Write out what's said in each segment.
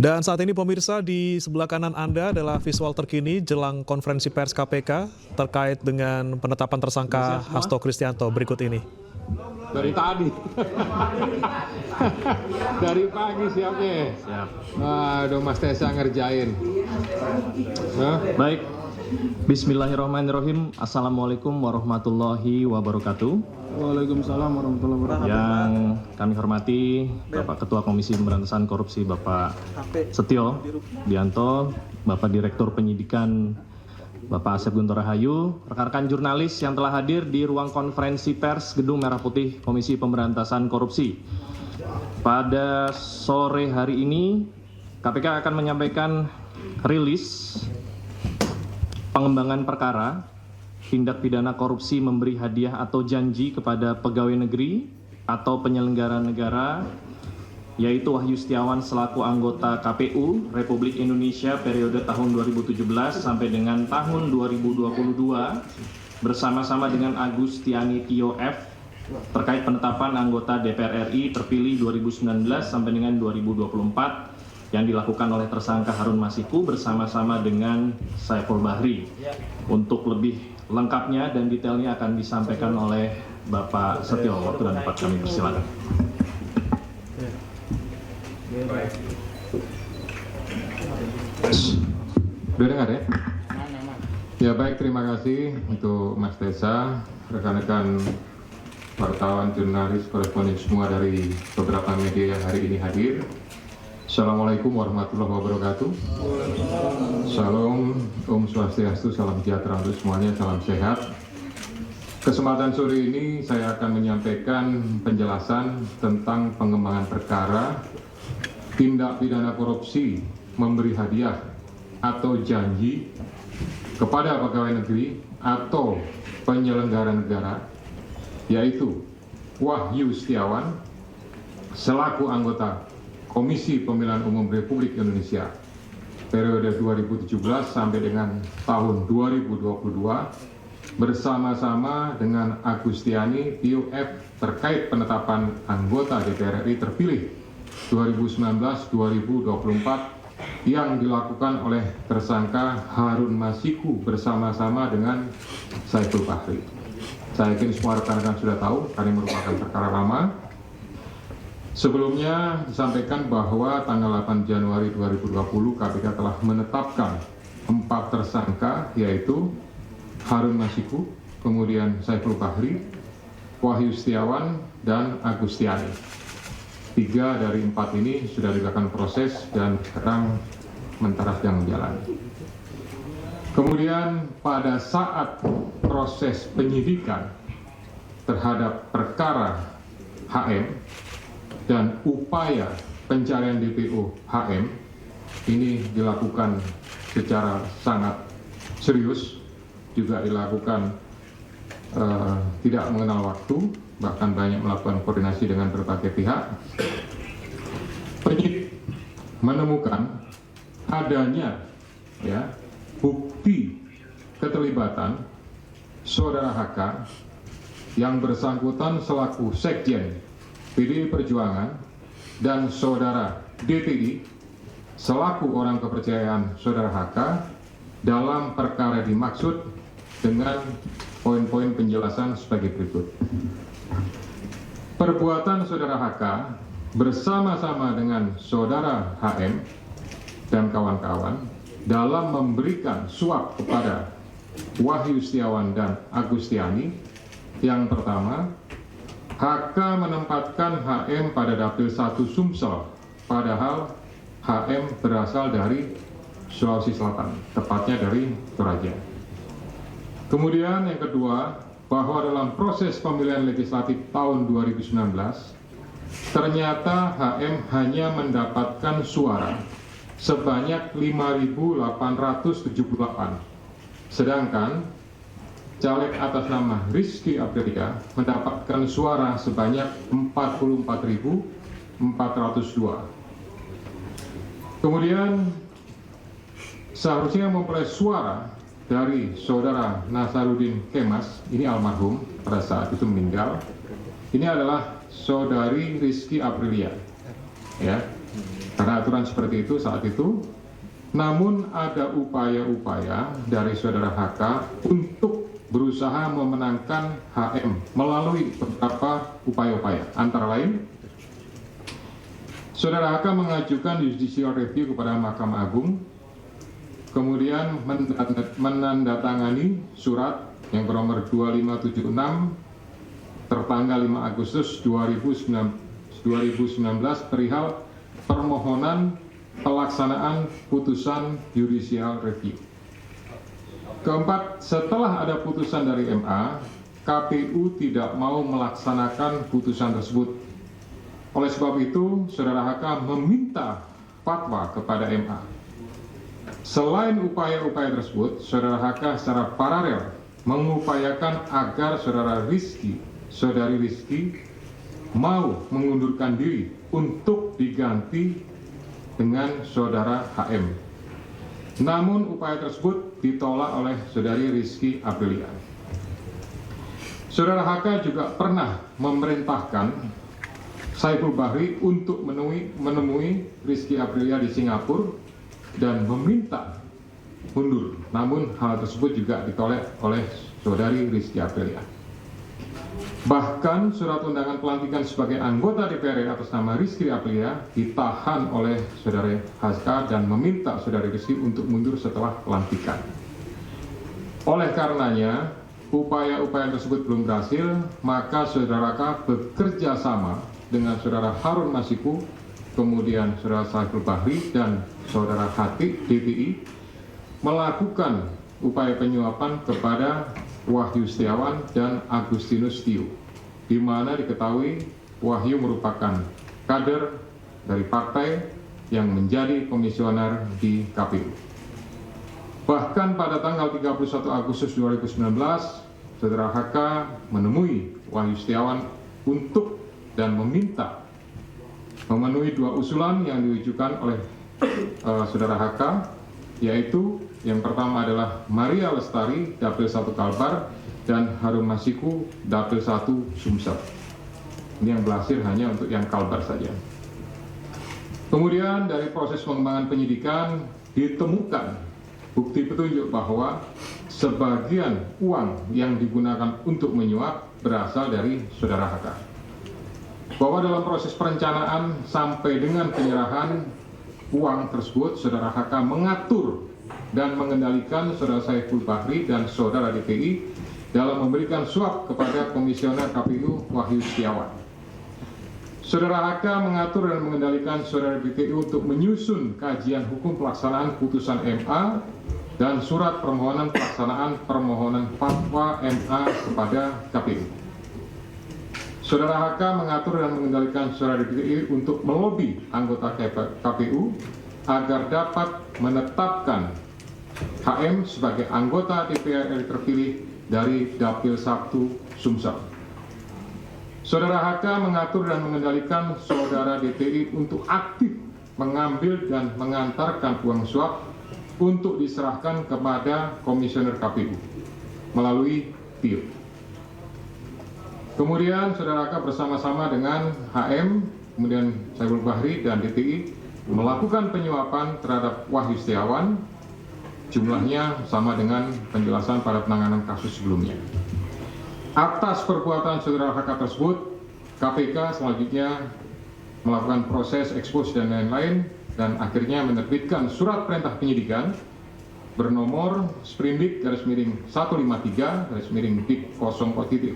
Dan saat ini pemirsa, di sebelah kanan Anda adalah visual terkini jelang konferensi pers KPK terkait dengan penetapan tersangka Hasto Kristianto berikut ini. Dari tadi. Dari pagi siapnya. Siap. Aduh, Mas Tessa ngerjain. Hah? Baik. Bismillahirrahmanirrahim. Assalamualaikum warahmatullahi wabarakatuh. Waalaikumsalam warahmatullahi wabarakatuh. Yang kami hormati Bapak Ketua Komisi Pemberantasan Korupsi Bapak Setio Dianto, Bapak Direktur Penyidikan Bapak Asep Guntur Rahayu, rekan-rekan jurnalis yang telah hadir di ruang konferensi pers Gedung Merah Putih Komisi Pemberantasan Korupsi. Pada sore hari ini, KPK akan menyampaikan rilis pengembangan perkara tindak pidana korupsi memberi hadiah atau janji kepada pegawai negeri atau penyelenggara negara, yaitu Wahyu Setiawan selaku anggota KPU Republik Indonesia periode tahun 2017 sampai dengan tahun 2022 bersama-sama dengan Agustiani Tio F terkait penetapan anggota DPR RI terpilih 2019 sampai dengan 2024 yang dilakukan oleh tersangka Harun Masiku bersama-sama dengan Saiful Bahri. Untuk lebih lengkapnya dan detailnya akan disampaikan oleh Bapak Setio. Waktu dan tempat kami persilakan. Udah dengar ya? Ya baik, terima kasih untuk Mas Tessa, rekan-rekan wartawan, jurnalis, koresponden semua dari beberapa media yang hari ini hadir. Assalamualaikum warahmatullahi wabarakatuh. Salam, Om Swastiastu, salam sejahtera untuk semuanya, salam sehat. Kesempatan sore ini saya akan menyampaikan penjelasan tentang pengembangan perkara tindak pidana korupsi memberi hadiah atau janji kepada pegawai negeri atau penyelenggara negara, yaitu Wahyu Setiawan selaku anggota Komisi Pemilihan Umum Republik Indonesia periode 2017 sampai dengan tahun 2022 bersama-sama dengan Agustiani Tio F terkait penetapan anggota DPR RI terpilih 2019-2024 yang dilakukan oleh tersangka Harun Masiku bersama-sama dengan Saiful Bahri. Saya yakin semua rekan-rekan sudah tahu, karena merupakan perkara lama. Sebelumnya disampaikan bahwa tanggal 8 Januari 2020 KPK telah menetapkan 4 tersangka, yaitu Harun Masiku, kemudian Saiful Bahri, Wahyu Setiawan, dan Agustiani. 3 dari 4 ini sudah dilakukan proses dan sekarang mentara sedang berjalan. Kemudian pada saat proses penyidikan terhadap perkara HM dan upaya pencarian DPO HM ini dilakukan secara sangat serius, juga dilakukan tidak mengenal waktu, bahkan banyak melakukan koordinasi dengan berbagai pihak. Penyidik menemukan adanya bukti keterlibatan saudara HK yang bersangkutan selaku Sekjen PDI Perjuangan dan saudara DPI selaku orang kepercayaan saudara HK dalam perkara dimaksud dengan poin-poin penjelasan sebagai berikut. Perbuatan saudara HK bersama-sama dengan saudara HM dan kawan-kawan dalam memberikan suap kepada Wahyu Setiawan dan Agustiani. Yang pertama, HK menempatkan HM pada dapil 1 Sumsel, padahal HM berasal dari Sulawesi Selatan, tepatnya dari Toraja. Kemudian yang kedua, bahwa dalam proses pemilihan legislatif tahun 2019, ternyata HM hanya mendapatkan suara sebanyak 5.878, sedangkan caleg atas nama Rizky Aprilia mendapatkan suara sebanyak 44.402. Kemudian seharusnya memperoleh suara dari saudara Nasaruddin Kemas, ini almarhum pada saat itu meninggal. Ini adalah saudari Rizky Aprilia, ya. Karena aturan seperti itu saat itu, namun ada upaya-upaya dari saudara HK untuk berusaha memenangkan HM melalui beberapa upaya-upaya. Antara lain, saudara HK mengajukan judicial review kepada Mahkamah Agung, kemudian menandatangani surat yang bernomor 2576 tertanggal 5 Agustus 2019 perihal permohonan pelaksanaan putusan judicial review. Keempat, setelah ada putusan dari MA, KPU tidak mau melaksanakan putusan tersebut. Oleh sebab itu, saudara HK meminta fatwa kepada MA. Selain upaya-upaya tersebut, saudara HK secara paralel mengupayakan agar saudari Rizky mau mengundurkan diri untuk diganti dengan saudara HM. Namun upaya tersebut ditolak oleh saudari Rizky Aprilia. Saudara HK juga pernah memerintahkan Saiful Bahri untuk menemui Rizky Aprilia di Singapura dan meminta mundur. Namun hal tersebut juga ditolak oleh saudari Rizky Aprilia. Bahkan surat undangan pelantikan sebagai anggota DPR atas nama Rizky Aprilia ditahan oleh saudara HK dan meminta saudari Rizky untuk mundur setelah pelantikan. Oleh karenanya, upaya-upaya tersebut belum berhasil, maka saudara HK bekerja sama dengan saudara Harun Masiku, kemudian saudara Saiful Bahri dan saudara DTI melakukan upaya penyuapan kepada Wahyu Setiawan dan Agustinus Tio, di mana diketahui Wahyu merupakan kader dari partai yang menjadi komisioner di KPU. Bahkan pada tanggal 31 Agustus 2019, saudara HK menemui Wahyu Setiawan untuk dan meminta memenuhi dua usulan yang diajukan oleh saudara HK, yaitu yang pertama adalah Maria Lestari, Dapil 1 Kalbar, dan Harun Masiku, Dapil 1 Sumsel. Ini yang berhasil hanya untuk yang Kalbar saja. Kemudian dari proses pengembangan penyidikan ditemukan bukti petunjuk bahwa sebagian uang yang digunakan untuk menyuap berasal dari saudara HK. Bahwa dalam proses perencanaan sampai dengan penyerahan uang tersebut, saudara HK mengatur dan mengendalikan saudara Saiful Bahri dan saudara DPI dalam memberikan suap kepada komisioner KPU Wahyu Setiawan. Saudara HK mengatur dan mengendalikan saudara DPI untuk menyusun kajian hukum pelaksanaan putusan MA dan surat permohonan pelaksanaan permohonan fatwa MA kepada KPU. Saudara HK mengatur dan mengendalikan saudara DPI untuk melobi anggota KPU agar dapat menetapkan HM sebagai anggota DPR RI terpilih dari Dapil 1 Sumsel. Saudara HK mengatur dan mengendalikan saudara DTI untuk aktif mengambil dan mengantarkan uang suap untuk diserahkan kepada komisioner KPU melalui Tio. Kemudian saudara HK bersama-sama dengan HM, kemudian Saiful Bahri dan DTI melakukan penyuapan terhadap Wahyu Setiawan. Jumlahnya sama dengan penjelasan pada penanganan kasus sebelumnya. Atas perbuatan saudara HK tersebut, KPK selanjutnya melakukan proses ekspos dan lain-lain dan akhirnya menerbitkan surat perintah penyidikan bernomor Sprindik _153 _dik 0.00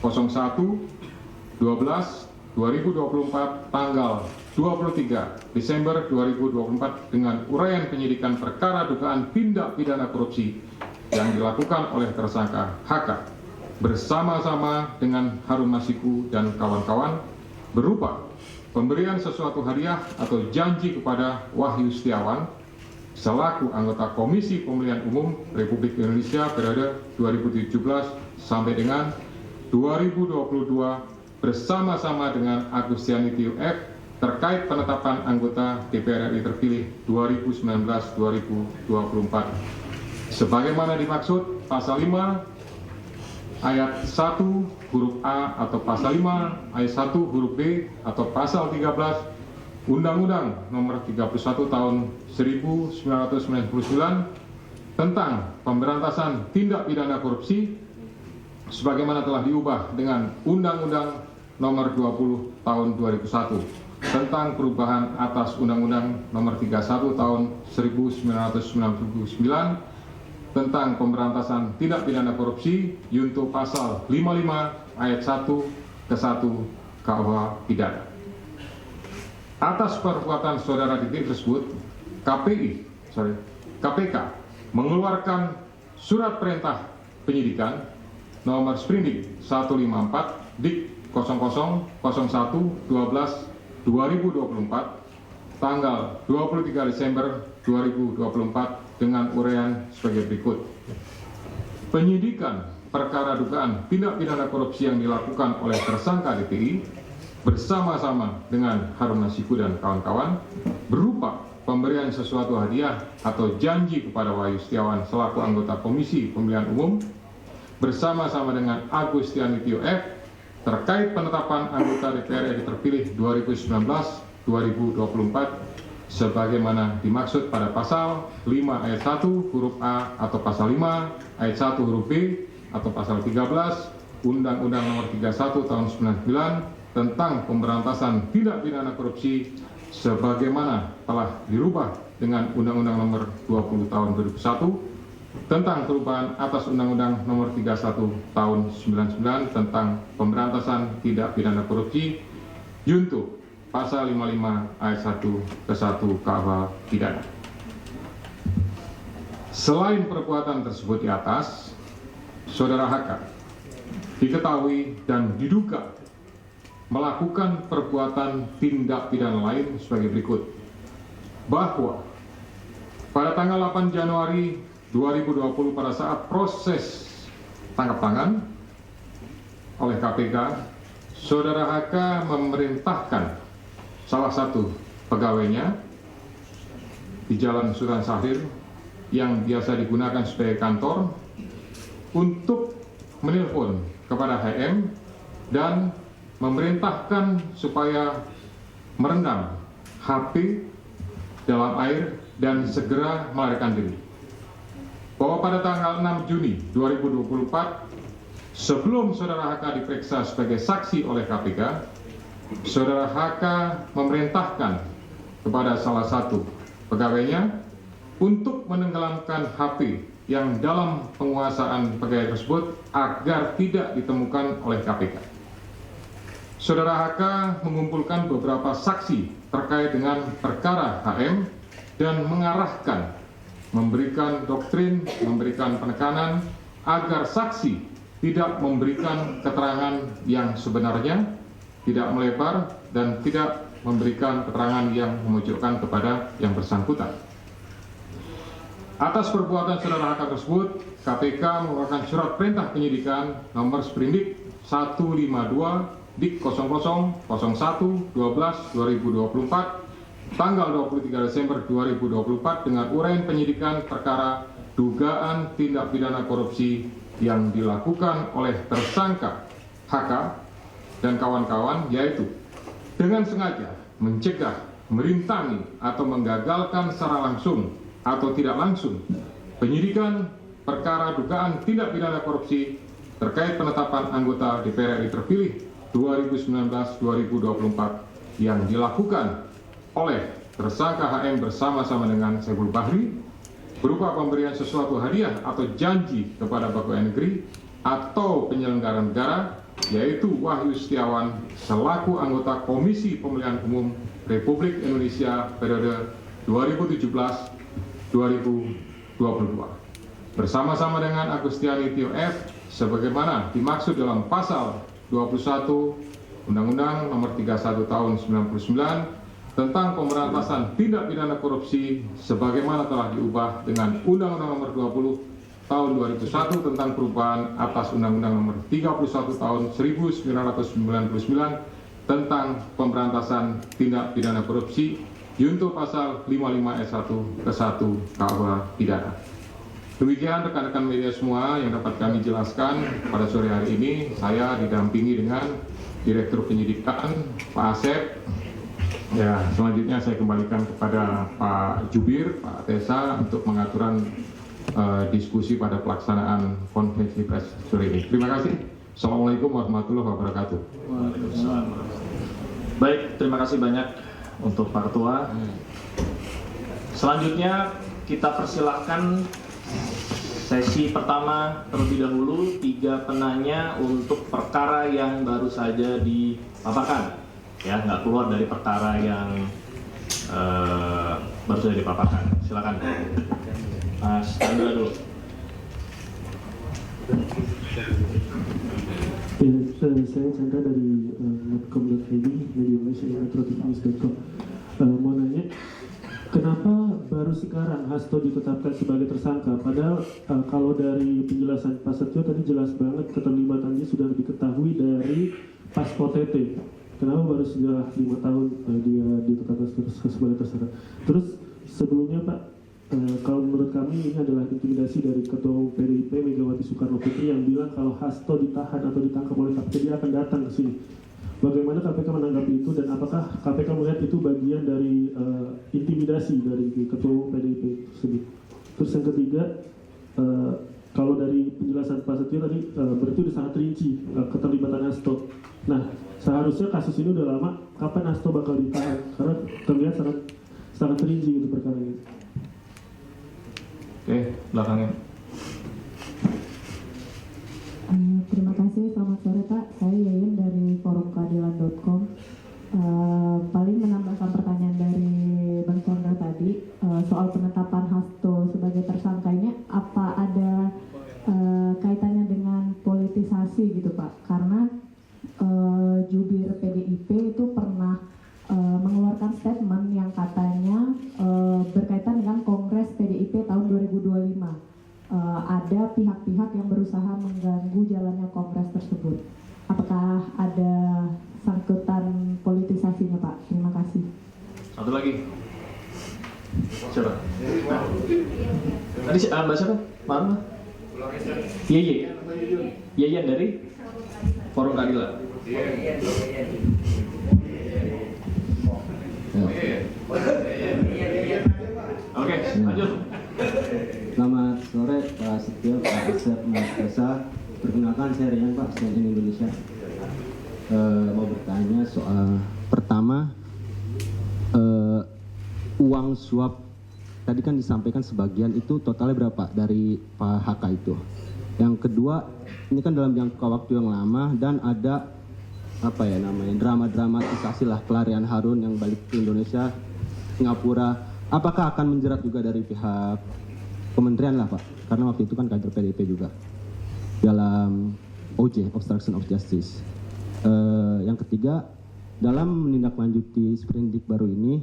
01 12/2024 tanggal 23 Desember 2024 dengan uraian penyidikan perkara dugaan tindak pidana korupsi yang dilakukan oleh tersangka HK bersama-sama dengan Harun Masiku dan kawan-kawan berupa pemberian sesuatu hadiah atau janji kepada Wahyu Setiawan selaku anggota Komisi Pemilihan Umum Republik Indonesia periode 2017 sampai dengan 2022 bersama-sama dengan Agustiani Tio F terkait penetapan anggota DPR RI terpilih 2019-2024 sebagaimana dimaksud pasal 5 ayat 1 huruf A atau pasal 5 ayat 1 huruf B atau pasal 13 Undang-Undang Nomor 31 Tahun 1999 tentang pemberantasan tindak pidana korupsi sebagaimana telah diubah dengan Undang-Undang Nomor 20 Tahun 2001 tentang perubahan atas Undang-Undang Nomor 31 Tahun 1999 tentang pemberantasan tindak pidana korupsi junto pasal 55 ayat 1 ke 1 KUH pidana. Atas perbuatan saudara Didik tersebut, KPK mengeluarkan surat perintah penyidikan nomor sprindik 154 dik 0001/12/2024 tanggal 23 Desember 2024 dengan uraian sebagai berikut. Penyidikan perkara dugaan tindak pidana korupsi yang dilakukan oleh tersangka DPI bersama-sama dengan Harun Masiku dan kawan-kawan berupa pemberian sesuatu hadiah atau janji kepada Wahyu Setiawan selaku anggota Komisi Pemilihan Umum bersama-sama dengan Agus Tianitio F terkait penetapan anggota DPR RI terpilih 2019-2024 sebagaimana dimaksud pada pasal 5 ayat 1 huruf A atau pasal 5 ayat 1 huruf B atau pasal 13 Undang-Undang Nomor 31 Tahun 99 tentang pemberantasan tindak pidana korupsi sebagaimana telah dirubah dengan Undang-Undang Nomor 20 Tahun 2001 tentang perubahan atas Undang-Undang Nomor 31 Tahun 99 tentang pemberantasan tindak pidana korupsi junto pasal 55 ayat 1 ke 1 KUH pidana. Selain perbuatan tersebut di atas, saudara HK diketahui dan diduga melakukan perbuatan tindak pidana lain sebagai berikut. Bahwa pada tanggal 8 Januari 2020 pada saat proses tangkap tangan oleh KPK, saudara HK memerintahkan salah satu pegawainya di Jalan Sultan Syahrir yang biasa digunakan sebagai kantor untuk menelpon kepada HM dan memerintahkan supaya merendam HP dalam air dan segera melarikan diri. Bahwa pada tanggal 6 Juni 2024 sebelum saudara HK diperiksa sebagai saksi oleh KPK, saudara HK memerintahkan kepada salah satu pegawainya untuk menenggelamkan HP yang dalam penguasaan pegawai tersebut agar tidak ditemukan oleh KPK. Saudara HK mengumpulkan beberapa saksi terkait dengan perkara HM dan mengarahkan, memberikan doktrin, memberikan penekanan agar saksi tidak memberikan keterangan yang sebenarnya, tidak melebar, dan tidak memberikan keterangan yang memojokkan kepada yang bersangkutan. Atas perbuatan saudara HK tersebut, KPK mengeluarkan surat perintah penyidikan nomor sprindik 152 dik 0001/12/2024 tanggal 23 Desember 2024 dengan uraian penyidikan perkara dugaan tindak pidana korupsi yang dilakukan oleh tersangka HK dan kawan-kawan, yaitu dengan sengaja mencegah, merintangi atau menggagalkan secara langsung atau tidak langsung penyidikan perkara dugaan tindak pidana korupsi terkait penetapan anggota DPR RI terpilih 2019-2024 yang dilakukan oleh tersangka HM bersama-sama dengan Saiful Bahri berupa pemberian sesuatu hadiah atau janji kepada pegawai negeri atau penyelenggara negara, yaitu Wahyu Setiawan selaku anggota Komisi Pemilihan Umum Republik Indonesia periode 2017-2022 bersama-sama dengan Agus Tianitio F sebagaimana dimaksud dalam pasal 21 Undang-Undang Nomor 31 Tahun 99 tentang pemberantasan tindak pidana korupsi sebagaimana telah diubah dengan Undang-Undang Nomor 20 Tahun 2001 tentang perubahan atas Undang-Undang Nomor 31 Tahun 1999 tentang pemberantasan tindak pidana korupsi junto pasal 55 ayat 1 ke 1 KUH pidana. Demikian rekan-rekan media semua yang dapat kami jelaskan pada sore hari ini. Saya didampingi dengan Direktur Penyidikan Pak Asep, Ya, selanjutnya saya kembalikan kepada Pak Jubir, Pak Tesa untuk pengaturan diskusi pada pelaksanaan konferensi pers sore ini. Terima kasih. Assalamualaikum warahmatullahi wabarakatuh. Waalaikumsalam. Baik, terima kasih banyak untuk Pak Ketua. Selanjutnya kita persilahkan sesi pertama terlebih dahulu 3 penanya untuk perkara yang baru saja dipaparkan. Ya, nggak keluar dari perkara yang baru saja dipaparkan. Silakan. Mas Chandra dulu. Saya Chandra dari Medcom.id, Media Indonesia, Metrotivnews.com. Mau nanya, kenapa baru sekarang Hasto ditetapkan sebagai tersangka? Padahal kalau dari penjelasan Pak Setio tadi jelas banget keterlibatannya sudah diketahui dari pas OTT. Kenapa baru sudah 5 tahun dia ditetapkan sebagai tersangka? Terus sebelumnya Pak, kalau menurut kami ini adalah intimidasi dari Ketua PDIP Megawati Soekarno Putri yang bilang kalau Hasto ditahan atau ditangkap oleh KPK dia akan datang ke sini. Bagaimana KPK menanggapi itu dan apakah KPK melihat itu bagian dari intimidasi dari Ketua PDIP tersebut? Terus yang ketiga, kalau dari penjelasan Pak Setio tadi berarti sudah sangat rinci keterlibatan Hasto. Nah, seharusnya kasus ini udah lama, kapan Hasto bakal ditahan? Karena terlihat sangat rinci itu perkara ini. Oke, belakangnya. Terima kasih, selamat sore Pak. Saya Yayan dari forumkeadilan.com. Paling menambahkan pertanyaan dari Bang Chandra tadi soal penetapan Hasto sebagai tersangka ini, apa ada kaitannya dengan politisasi gitu Pak? Karena jubir PDIP itu pernah mengeluarkan statement yang katanya berkaitan dengan Kongres PDIP tahun 2025. Ada pihak-pihak yang berusaha mengganggu jalannya Kongres tersebut. Apakah ada sangkutan politisasinya Pak? Terima kasih. Satu lagi. Siapa? Tadi Mbak siapa? Mana? Yeyen dari Forum Keadilan. Oke, lanjut. Selamat sore Pak Setio, Pak Asep, Mas Tesa. Perkenalkan saya Rian Pak, CNN Indonesia. Mau bertanya soal pertama, uang suap tadi kan disampaikan sebagian itu totalnya berapa dari Pak HK itu. Yang kedua, ini kan dalam jangka waktu yang lama dan ada apa ya namanya drama-dramatisasi lah pelarian Harun yang balik ke Indonesia, Singapura. Apakah akan menjerat juga dari pihak kementerian lah Pak? Karena waktu itu kan kader PDIP juga dalam OJ, Obstruction of Justice. Yang ketiga, dalam menindaklanjuti sprindik baru ini,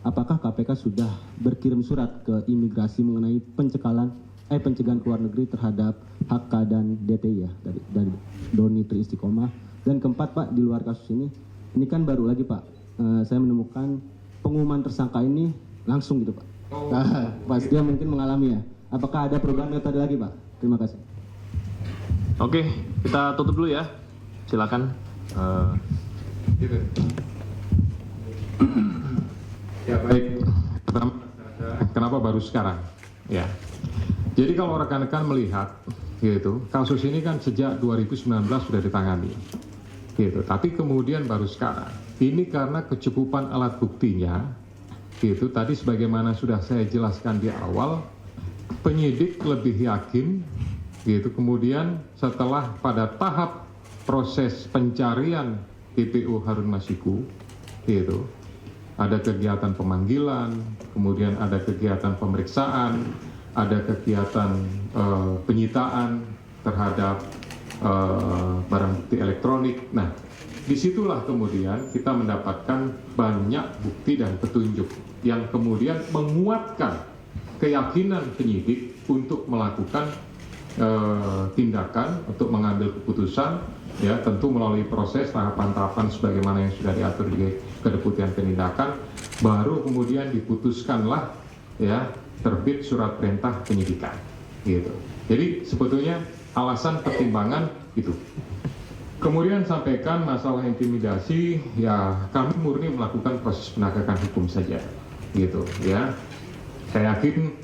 apakah KPK sudah berkirim surat ke imigrasi mengenai pencegahan ke luar negeri terhadap HK dan DTI ya dari Doni Tri Istiqomah? Dan keempat Pak, di luar kasus ini kan baru lagi Pak, saya menemukan pengumuman tersangka ini langsung gitu Pak. Pak Setio mungkin mengalami ya. Apakah ada perubahan metode lagi Pak? Terima kasih. Oke, kita tutup dulu ya. Silakan. Gitu. Ya baik. Kenapa baru sekarang? Ya. Jadi kalau rekan-rekan melihat, gitu, kasus ini kan sejak 2019 sudah ditangani, gitu. Tapi kemudian baru sekarang. Ini karena kecukupan alat buktinya, gitu. Tadi sebagaimana sudah saya jelaskan di awal, penyidik lebih yakin, gitu. Kemudian setelah pada tahap proses pencarian TPU Harun Masiku, gitu, ada kegiatan pemanggilan, kemudian ada kegiatan pemeriksaan, ada kegiatan penyitaan terhadap barang bukti elektronik. Nah, disitulah kemudian kita mendapatkan banyak bukti dan petunjuk yang kemudian menguatkan keyakinan penyidik untuk melakukan tindakan, untuk mengambil keputusan, ya tentu melalui proses tahapan-tahapan sebagaimana yang sudah diatur di Kedeputian Penindakan, baru kemudian diputuskanlah ya terbit surat perintah penyidikan, gitu. Jadi sebetulnya alasan pertimbangan itu. Kemudian sampaikan masalah intimidasi, ya kami murni melakukan proses penegakan hukum saja, gitu ya. Saya yakin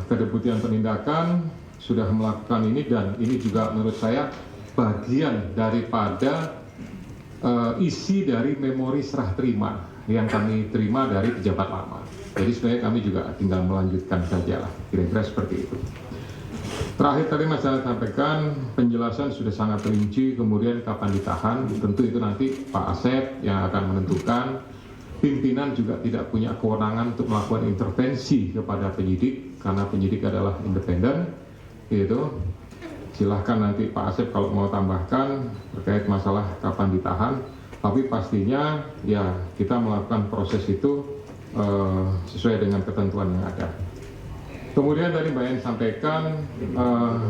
Kedeputian Penindakan sudah melakukan ini, dan ini juga menurut saya bagian daripada isi dari memori serah terima yang kami terima dari pejabat lama. Jadi sebenarnya kami juga tinggal melanjutkan saja lah, kira-kira seperti itu. Terakhir tadi Mas saya sampaikan penjelasan sudah sangat rinci, kemudian kapan ditahan, tentu itu nanti Pak Asep yang akan menentukan. Pimpinan juga tidak punya kewenangan untuk melakukan intervensi kepada penyidik, karena penyidik adalah independen, gitu. Silahkan nanti Pak Asep kalau mau tambahkan terkait masalah kapan ditahan, tapi pastinya ya kita melakukan proses itu sesuai dengan ketentuan yang ada. Kemudian tadi Mbak En sampaikan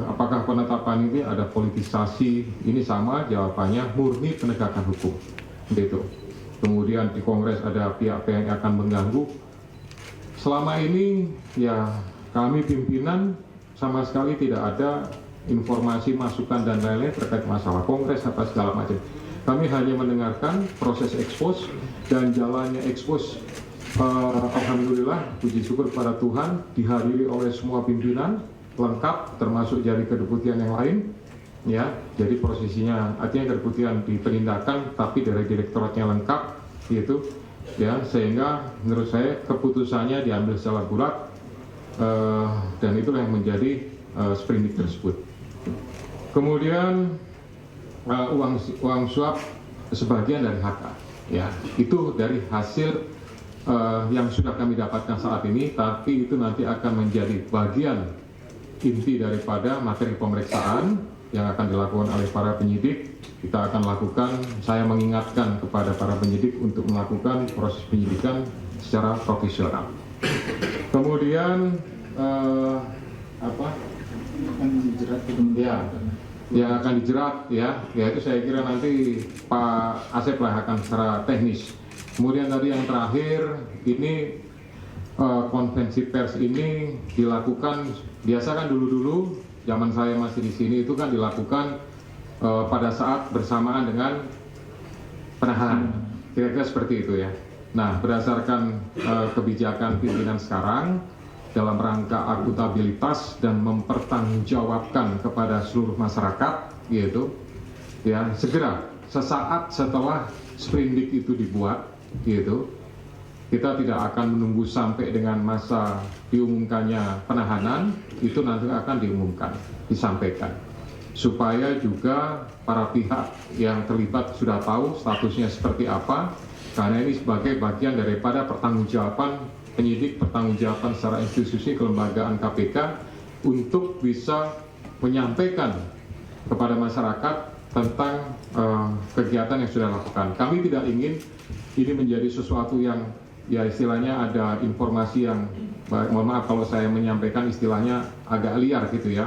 apakah penetapan ini ada politisasi, ini sama jawabannya murni penegakan hukum, gitu. Kemudian di Kongres ada pihak-pihak yang akan mengganggu. Selama ini ya kami pimpinan sama sekali tidak ada informasi, masukan dan lain-lain terkait masalah Kongres apa segala macam. Kami hanya mendengarkan proses ekspos dan jalannya ekspos. Alhamdulillah, puji syukur kepada Tuhan dihadiri oleh semua pimpinan lengkap, termasuk dari kedeputian yang lain. Ya, jadi posisinya artinya kedeputian di penindakan, tapi dari direktoratnya lengkap, gitu. Ya, sehingga menurut saya keputusannya diambil secara bulat, dan itulah yang menjadi sprindik tersebut. Kemudian uang suap sebagian dari HK, ya itu dari hasil yang sudah kami dapatkan saat ini, tapi itu nanti akan menjadi bagian inti daripada materi pemeriksaan yang akan dilakukan oleh para penyidik. Kita akan lakukan, saya mengingatkan kepada para penyidik untuk melakukan proses penyidikan secara profesional. Kemudian yang akan dijerat ya itu saya kira nanti Pak Asep lah akan secara teknis. Kemudian tadi yang terakhir ini konferensi pers ini dilakukan, biasa kan dulu zaman saya masih di sini itu kan dilakukan pada saat bersamaan dengan penahanan, kira-kira seperti itu ya. Nah, berdasarkan kebijakan pimpinan sekarang dalam rangka akuntabilitas dan mempertanggungjawabkan kepada seluruh masyarakat, gitu ya, segera sesaat setelah sprindik itu dibuat, gitu, kita tidak akan menunggu sampai dengan masa diumumkannya penahanan, itu nanti akan diumumkan, disampaikan, supaya juga para pihak yang terlibat sudah tahu statusnya seperti apa, karena ini sebagai bagian daripada pertanggungjawaban penyidik, pertanggungjawaban secara institusi kelembagaan KPK untuk bisa menyampaikan kepada masyarakat tentang kegiatan yang sudah dilakukan. Kami tidak ingin ini menjadi sesuatu yang ya istilahnya ada informasi yang, mohon maaf kalau saya menyampaikan istilahnya agak liar gitu ya,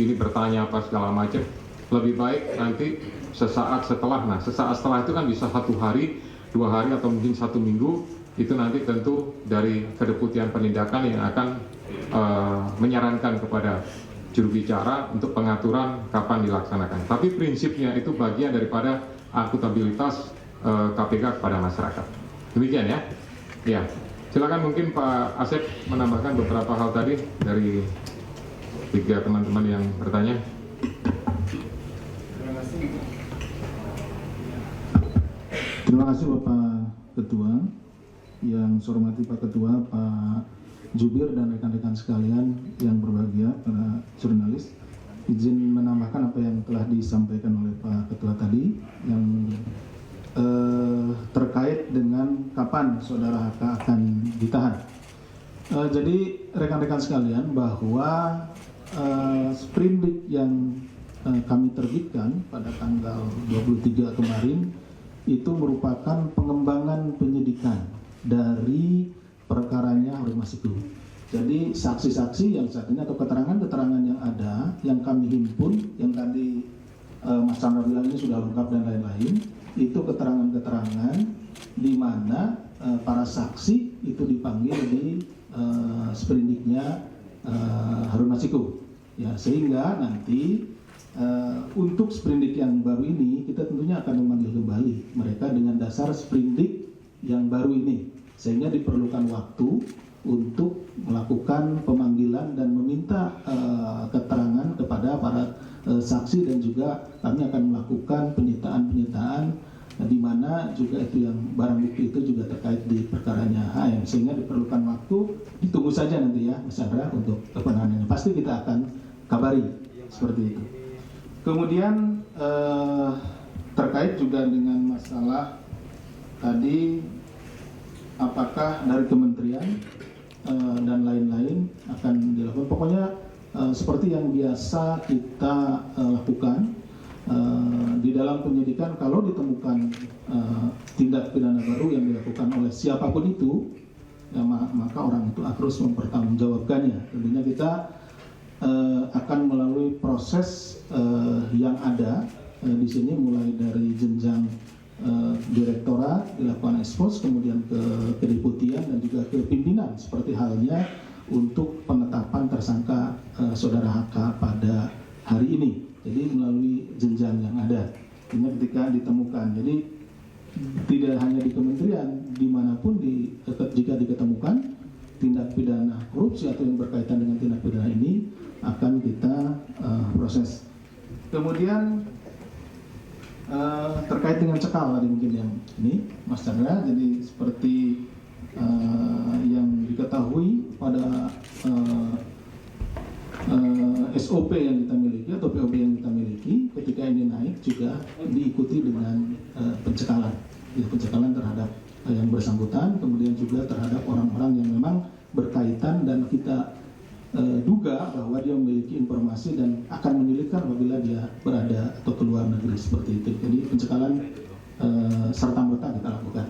ini bertanya apa segala macam. Lebih baik nanti sesaat setelah, nah sesaat setelah itu kan bisa 1 hari, 2 hari atau mungkin 1 minggu, itu nanti tentu dari kedeputian penindakan yang akan menyarankan kepada juru bicara untuk pengaturan kapan dilaksanakan. Tapi prinsipnya itu bagian daripada akuntabilitas KPK kepada masyarakat. Demikian ya. Ya, silakan mungkin Pak Asep menambahkan beberapa hal tadi dari 3 teman-teman yang bertanya. Terima kasih Bapak Ketua. Yang saya hormati Pak Ketua, Pak Jubir dan rekan-rekan sekalian yang berbahagia, para jurnalis. Izin menambahkan apa yang telah disampaikan oleh Pak Ketua tadi yang terkait dengan kapan Saudara HK akan ditahan. Jadi rekan-rekan sekalian, bahwa sprindik yang kami terbitkan pada tanggal 23 kemarin itu merupakan pengembangan penyidikan dari perkaranya Harun Masiku. Jadi saksi-saksi yang saat ini atau keterangan-keterangan yang ada, yang kami himpun, yang tadi Mas Chandra bilang ini sudah lengkap dan lain-lain, itu keterangan-keterangan di mana para saksi itu dipanggil di sprindiknya Harun Masiku. Ya, sehingga nanti untuk sprindik yang baru ini kita tentunya akan memanggil kembali mereka dengan dasar sprindik yang baru ini, sehingga diperlukan waktu untuk melakukan pemanggilan dan meminta keterangan kepada para saksi, dan juga kami akan melakukan penyitaan di mana juga itu yang barang bukti itu juga terkait di perkaranya HM, sehingga diperlukan waktu. Ditunggu saja nanti ya Mas Chandra untuk penanganannya, pasti kita akan kabari seperti itu. Kemudian terkait juga dengan masalah tadi apakah dari kementerian dan lain-lain akan dilakukan, pokoknya seperti yang biasa kita lakukan di dalam penyidikan. Kalau ditemukan tindak pidana baru yang dilakukan oleh siapapun itu, ya, maka orang itu harus mempertanggungjawabkannya. Tentunya kita akan melalui proses yang ada di sini, mulai dari jenjang direktorat, dilakukan ekspos, kemudian ke kedeputian dan juga ke pimpinan, seperti halnya untuk penetapan tersangka saudara HK pada hari ini. Jadi melalui jenjang yang ada, ini ketika ditemukan. Jadi tidak hanya di kementerian, dimanapun jika diketemukan tindak pidana korupsi atau yang berkaitan dengan tindak pidana ini akan kita proses. Kemudian terkait dengan cekal tadi mungkin yang ini Mas Chandra, jadi seperti yang diketahui pada SOP yang kita miliki atau POB yang kita miliki, ketika ini naik juga diikuti dengan pencekalan terhadap yang bersangkutan, kemudian juga terhadap orang-orang yang memang berkaitan dan kita duga bahwa dia memiliki informasi dan akan menyulitkan apabila dia berada atau keluar negeri, seperti itu. Jadi pencekalan serta-merta kita lakukan.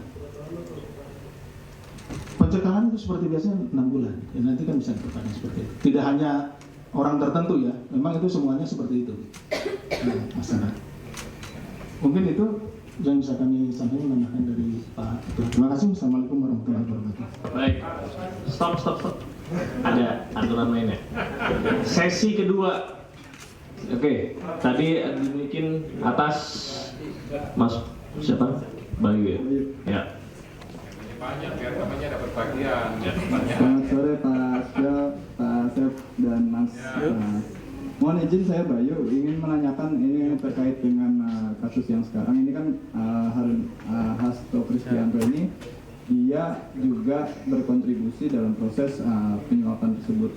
Pencekalan itu seperti biasanya 6 bulan, ya, nanti kan bisa diperpanjang seperti itu. Tidak hanya orang tertentu ya, memang itu semuanya seperti itu. Nah, masalah. Mungkin itu yang bisa kami sampaikan menambahkan dari Pak Ketua. Terima kasih. Assalamualaikum warahmatullahi wabarakatuh. Baik, stop. Ada aturan mainnya. Sesi kedua. Oke, tadi mungkin atas Mas siapa? Bayu ya. Ya. Banyak ya, namanya ada berbagian. Selamat sore Pak Syaf, Pak Sef, dan Mas. Mohon izin, saya Bayu ingin menanyakan ini terkait dengan kasus yang sekarang ini kan Hasto Kristianto ini dia juga berkontribusi dalam proses penyuapan tersebut.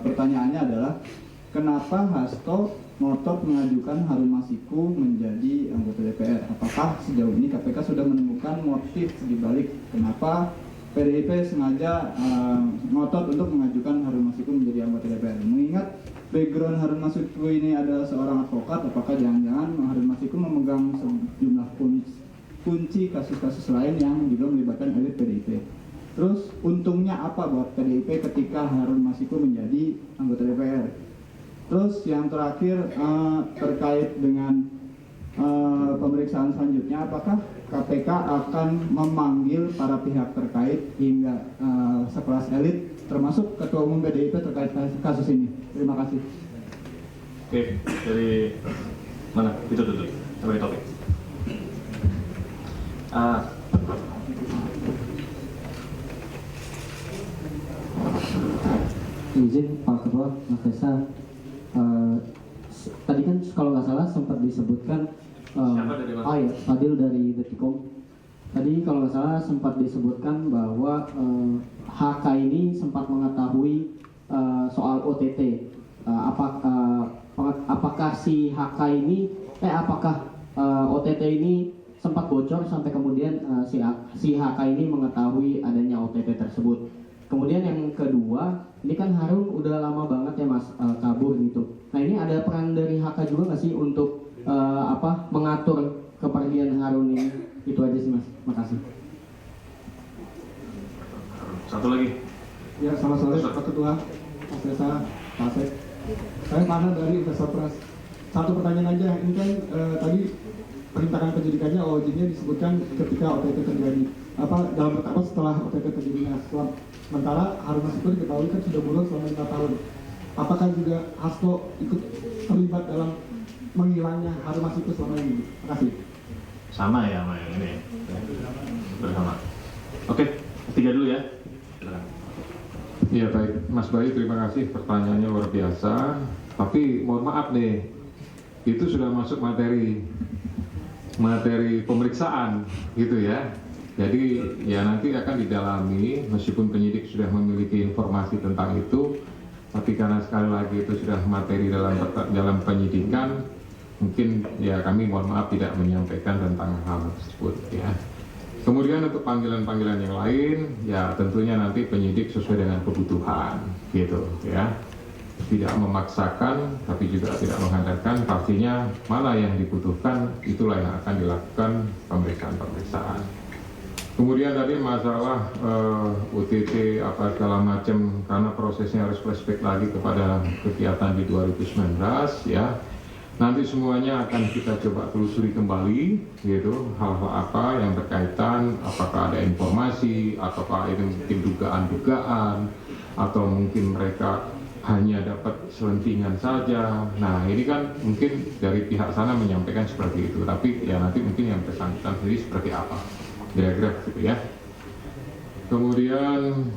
Pertanyaannya adalah kenapa Hasto ngotot mengajukan Harun Masiku menjadi anggota DPR? Apakah sejauh ini KPK sudah menemukan motif di balik kenapa PDIP sengaja ngotot untuk mengajukan Harun Masiku menjadi anggota DPR? Mengingat background Harun Masiku ini adalah seorang advokat, apakah jangan-jangan Harun Masiku memegang sejumlah kunci kasus-kasus lain yang juga melibatkan elit PDIP? Terus untungnya apa buat PDIP ketika Harun Masiku menjadi anggota DPR? Terus yang terakhir terkait dengan pemeriksaan selanjutnya, apakah KPK akan memanggil para pihak terkait hingga sekelas elit termasuk Ketua Umum PDIP terkait kasus ini? Terima kasih. Oke, dari mana? Itu sampai topik. Izin Pak Ketua, Mas Faisal. Tadi kan kalau nggak salah sempat disebutkan Fadil dari Detikom. Tadi kalau nggak salah sempat disebutkan bahwa HK ini sempat mengetahui soal OTT. Apakah si HK ini apakah OTT ini sempat bocor sampai kemudian si HK ini mengetahui adanya OTT tersebut. Kemudian yang kedua, ini kan Harun udah lama banget ya Mas kabur gitu. Nah ini ada peran dari HK juga nggak sih untuk mengatur kepergian Harun ini? Itu aja sih Mas. Makasih. Satu lagi. Ya, selamat sore Pak Ketua, Mas Desa, Pak Sek. Saya Mana dari Investor Trust. Satu pertanyaan aja, ini kan tadi perintahan penyidikannya OJ-nya disebutkan ketika OTT terjadi. Dalam setelah OTT terjadi. Sementara Harun Masiku diketahui kan sudah buron selama 5 tahun. apakah juga Hasto ikut terlibat dalam menghilangnya Harun Masiku selama ini? Terima kasih. Sama ya sama yang ini. Bersama. Oke, 3 dulu ya. Silakan. Ya baik, Mas Bayu, terima kasih, pertanyaannya luar biasa. Tapi mohon maaf nih, itu sudah masuk materi pemeriksaan gitu ya. Jadi ya nanti akan didalami, meskipun penyidik sudah memiliki informasi tentang itu, tapi karena sekali lagi itu sudah materi dalam penyidikan, mungkin ya kami mohon maaf tidak menyampaikan tentang hal tersebut ya. Kemudian untuk panggilan-panggilan yang lain, ya tentunya nanti penyidik sesuai dengan kebutuhan gitu ya. Tidak memaksakan, tapi juga tidak mengandalkan, pastinya mana yang dibutuhkan, itulah yang akan dilakukan pemeriksaan-pemeriksaan. Kemudian tadi masalah UTT apa segala macam, karena prosesnya harus flashback lagi kepada kegiatan di 2019 ya. Nanti semuanya akan kita coba telusuri kembali gitu, hal-hal apa yang berkaitan, apakah ada informasi, ataukah itu mungkin dugaan-dugaan, atau mungkin mereka hanya dapat selentingan saja. Nah ini kan mungkin dari pihak sana menyampaikan seperti itu, tapi ya nanti mungkin yang bersangkutan sendiri seperti apa, kira-kira gitu ya. Kemudian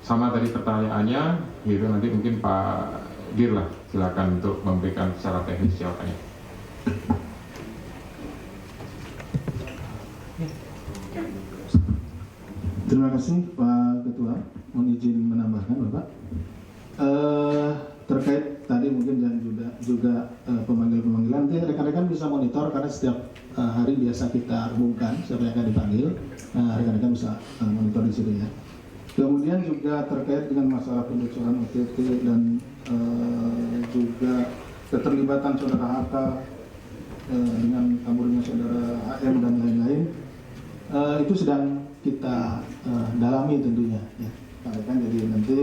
sama tadi pertanyaannya gitu, nanti mungkin Pak Dir lah, silakan untuk memberikan secara teknis jawabannya. Terima kasih Pak Ketua, mohon izin menambahkan Bapak. Terkait tadi mungkin dan juga pemanggilan, nanti rekan-rekan bisa monitor karena setiap hari biasa kita umumkan siapa yang akan dipanggil. Rekan-rekan bisa monitor di situ ya. Kemudian juga terkait dengan masalah pembocoran OTT dan juga keterlibatan saudara HK dengan kaburnya saudara HM dan lain-lain, itu sedang kita dalami tentunya ya. Rekan, jadi nanti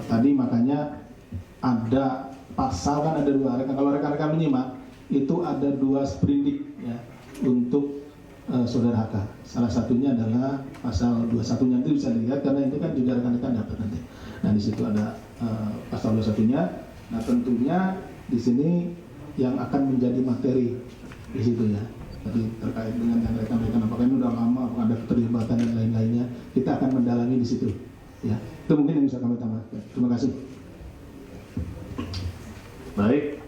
tadi makanya ada pasal, kan ada 2 rekan, kalau rekan-rekan menyimak itu ada 2 sprindik ya untuk saudara HK. Salah satunya adalah pasal 21-nya, nanti bisa dilihat karena itu kan juga rekan-rekan dapat nanti. Nah di situ ada pasal 21-nya. Nah tentunya di sini yang akan menjadi materi di situ ya. Jadi terkait dengan yang rekan-rekan apakah ini udah lama, apakah ada keterlibatan dan lain-lainnya, kita akan mendalami di situ. Ya, itu mungkin yang bisa kami tambahkan. Terima kasih. Baik,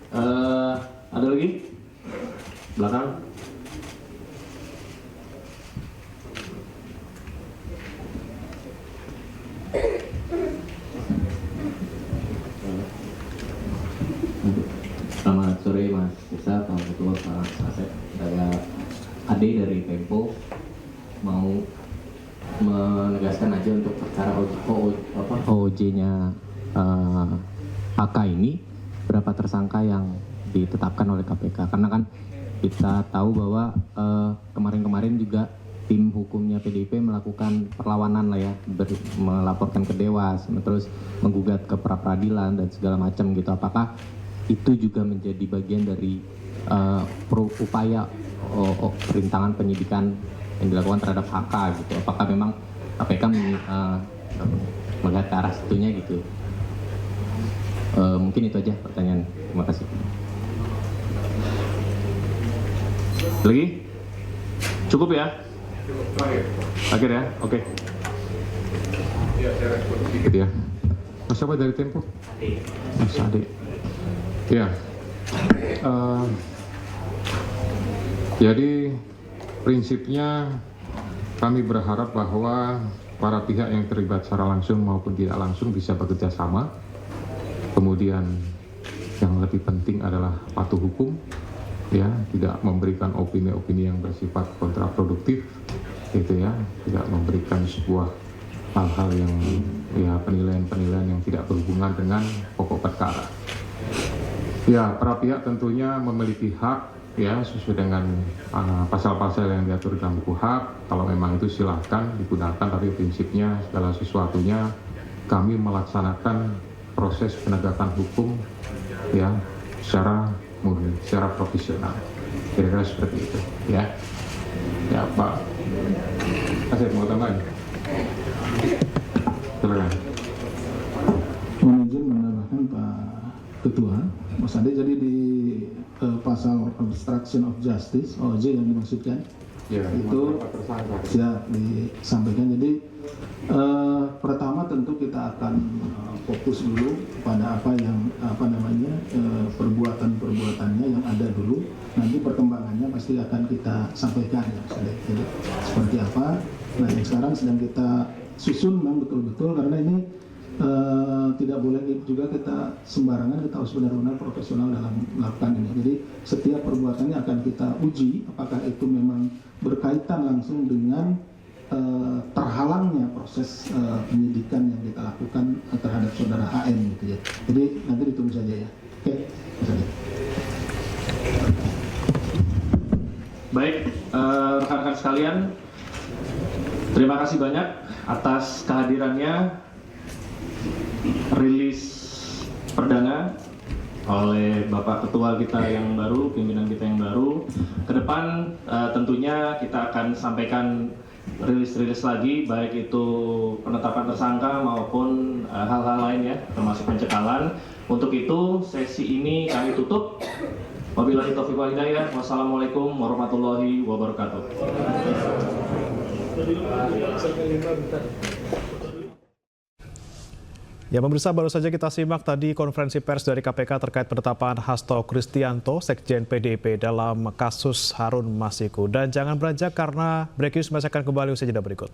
ada lagi? Belakang. Selamat sore Mas Desa, Pak Ketua, Pak Asep. Saya Ade dari Tempo, mau menegaskan aja untuk perkara OJ-nya HK ini, berapa tersangka yang ditetapkan oleh KPK. Karena kan kita tahu bahwa kemarin-kemarin juga tim hukumnya PDIP melakukan perlawanan lah ya, melaporkan ke Dewas, terus menggugat ke pra-peradilan dan segala macam gitu. Apakah itu juga menjadi bagian dari upaya perintangan penyidikan yang dilakukan terhadap HK gitu? Apakah memang KPK melihat ke arah situnya gitu? Mungkin itu aja pertanyaan. Terima kasih. Lagi? Cukup ya? Akhir ya? Oke. Ya, saya respon sedikit ya. Mas siapa dari Tempo? Mas Ade. Ya. Jadi prinsipnya kami berharap bahwa para pihak yang terlibat secara langsung maupun tidak langsung bisa bekerja sama. Kemudian yang lebih penting adalah patuh hukum, ya, tidak memberikan opini-opini yang bersifat kontraproduktif, gitu ya, tidak memberikan sebuah hal-hal yang ya penilaian-penilaian yang tidak berhubungan dengan pokok perkara. Ya, para pihak tentunya memiliki hak ya sesuai dengan pasal-pasal yang diatur dalam buku hak. Kalau memang itu silahkan digunakan, tapi prinsipnya segala sesuatunya kami melaksanakan proses penegakan hukum ya secara murni, secara profesional. Kira-kira seperti itu ya. Ya Pak Asep mau tambahin? Silakan. Terima pasal obstruction of justice (OJ) yang dimaksudkan. Ya, Itu siap disampaikan. Jadi pertama tentu kita akan fokus dulu pada apa yang perbuatan-perbuatannya yang ada dulu. Nanti perkembangannya pasti akan kita sampaikan ya. Jadi seperti apa? Nah, yang sekarang sedang kita susun memang betul-betul, karena ini tidak boleh juga kita sembarangan, kita harus benar-benar profesional dalam melakukan ini. Jadi setiap perbuatannya akan kita uji apakah itu memang berkaitan langsung dengan terhalangnya proses penyidikan yang kita lakukan terhadap saudara HM gitu ya. Jadi nanti ditunggu saja ya. Oke. Baik, rekan-rekan sekalian, terima kasih banyak atas kehadirannya. Rilis perdana oleh Bapak Ketua kita yang baru, pimpinan kita yang baru. Kedepan tentunya kita akan sampaikan rilis-rilis lagi, baik itu penetapan tersangka maupun hal-hal lain ya, termasuk pencekalan. Untuk itu sesi ini kami tutup. Wabillahi taufiq wal hidayah. Wassalamualaikum warahmatullahi wabarakatuh. Ya, pemirsa, baru saja kita simak tadi konferensi pers dari KPK terkait penetapan Hasto Kristianto, Sekjen PDIP dalam kasus Harun Masiku. Dan jangan beranjak karena breaking news masih akan kembali usai jeda berikut.